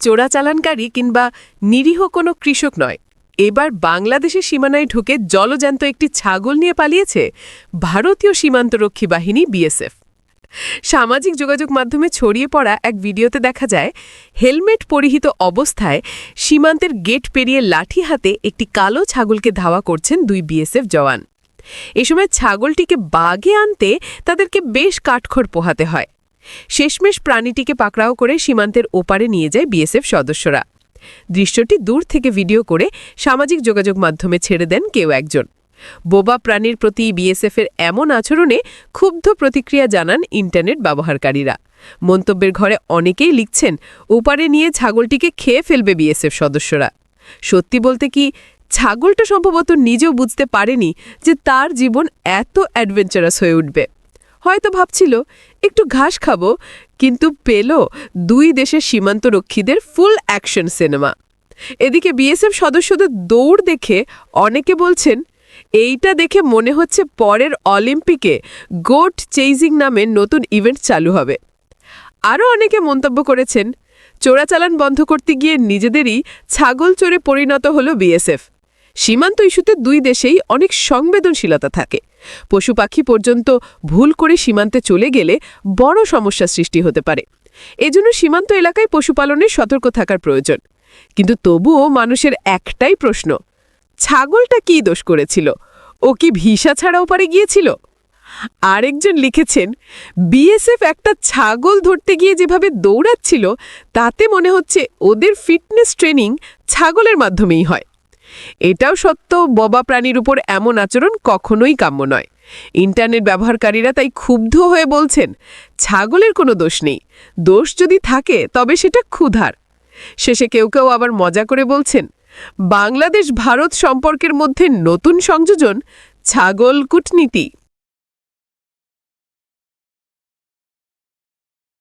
চোরাচালানকারী কিংবা নিরীহ কোনো কৃষক নয়। এবার বাংলাদেশের সীমানায় ঢুকে জলজ্যান্ত একটি ছাগল নিয়ে পালিয়েছে ভারতীয় সীমান্তরক্ষী বাহিনী বিএসএফ। সামাজিক যোগাযোগ মাধ্যমে ছড়িয়ে পড়া এক ভিডিওতে দেখা যায় হেলমেট পরিহিত অবস্থায় সীমান্তের গেট পেরিয়ে লাঠি হাতে একটি কালো ছাগলকে ধাওয়া করছেন দুই বিএসএফ জওয়ান। এ সময় ছাগলটিকে বাগে আনতে তাদেরকে বেশ কাঠখড় পোহাতে হয়। শেষমেশ প্রাণীটিকে পাকড়াও করে সীমান্তের ওপারে নিয়ে যায় বিএসএফ সদস্যরা। দৃশ্যটি দূর থেকে ভিডিও করে সামাজিক যোগাযোগ মাধ্যমে ছেড়ে দেন কেউ একজন। বোবা প্রাণীর প্রতি বিএসএফের এমন আচরণে ক্ষুব্ধ প্রতিক্রিয়া জানান ইন্টারনেট ব্যবহারকারীরা। মন্তব্যের ঘরে অনেকেই লিখছেন, ওপারে নিয়ে ছাগলটিকে খেয়ে ফেলবে বিএসএফ সদস্যরা। সত্যি বলতে কি, ছাগলটা সম্ভবত নিজেও বুঝতে পারেনি যে তার জীবন এত অ্যাডভেঞ্চারাস হয়ে উঠবে। হয়তো ভাবছিল একটু ঘাস খাবো, কিন্তু পেল দুই দেশের সীমান্তরক্ষীদের ফুল অ্যাকশন সিনেমা। এদিকে বিএসএফ সদস্যদের দৌড় দেখে অনেকে বলছেন, এইটা দেখে মনে হচ্ছে পরের অলিম্পিকে গোট চেজিং নামে নতুন ইভেন্ট চালু হবে। আরও অনেকে মন্তব্য করেছেন, চোরাচালান বন্ধ করতে গিয়ে নিজেদেরই ছাগল চোরে পরিণত হল বিএসএফ। সীমান্ত ইস্যুতে দুই দেশেই অনেক সংবেদনশীলতা থাকে। পশু পাখি পর্যন্ত ভুল করে সীমান্তে চলে গেলে বড় সমস্যা সৃষ্টি হতে পারে। এজন্য সীমান্ত এলাকায় পশুপালনের সতর্ক থাকার প্রয়োজন। কিন্তু তবুও মানুষের একটাই প্রশ্ন, ছাগলটা কী দোষ করেছিল? ও কি ভিসা ছাড়া ওপারে গিয়েছিল? আরেকজন লিখেছেন, বিএসএফ একটা ছাগল ধরতে গিয়ে যেভাবে দৌড়াচ্ছিল তাতে মনে হচ্ছে ওদের ফিটনেস ট্রেনিং ছাগলের মাধ্যমেই হয়। এটাও সত্য, বোবা প্রাণীর উপর এমন আচরণ কখনোই কাম্য নয়। ইন্টারনেট ব্যবহারকারীরা তাই ক্ষুব্ধ হয়ে বলছেন, ছাগলের কোনো দোষ নেই, দোষ যদি থাকে তবে সেটা ক্ষুধার। শেষে কেউ কেউ আবার মজা করে বলছেন, বাংলাদেশ ভারত সম্পর্কের মধ্যে নতুন সংযোজন, ছাগল কূটনীতি।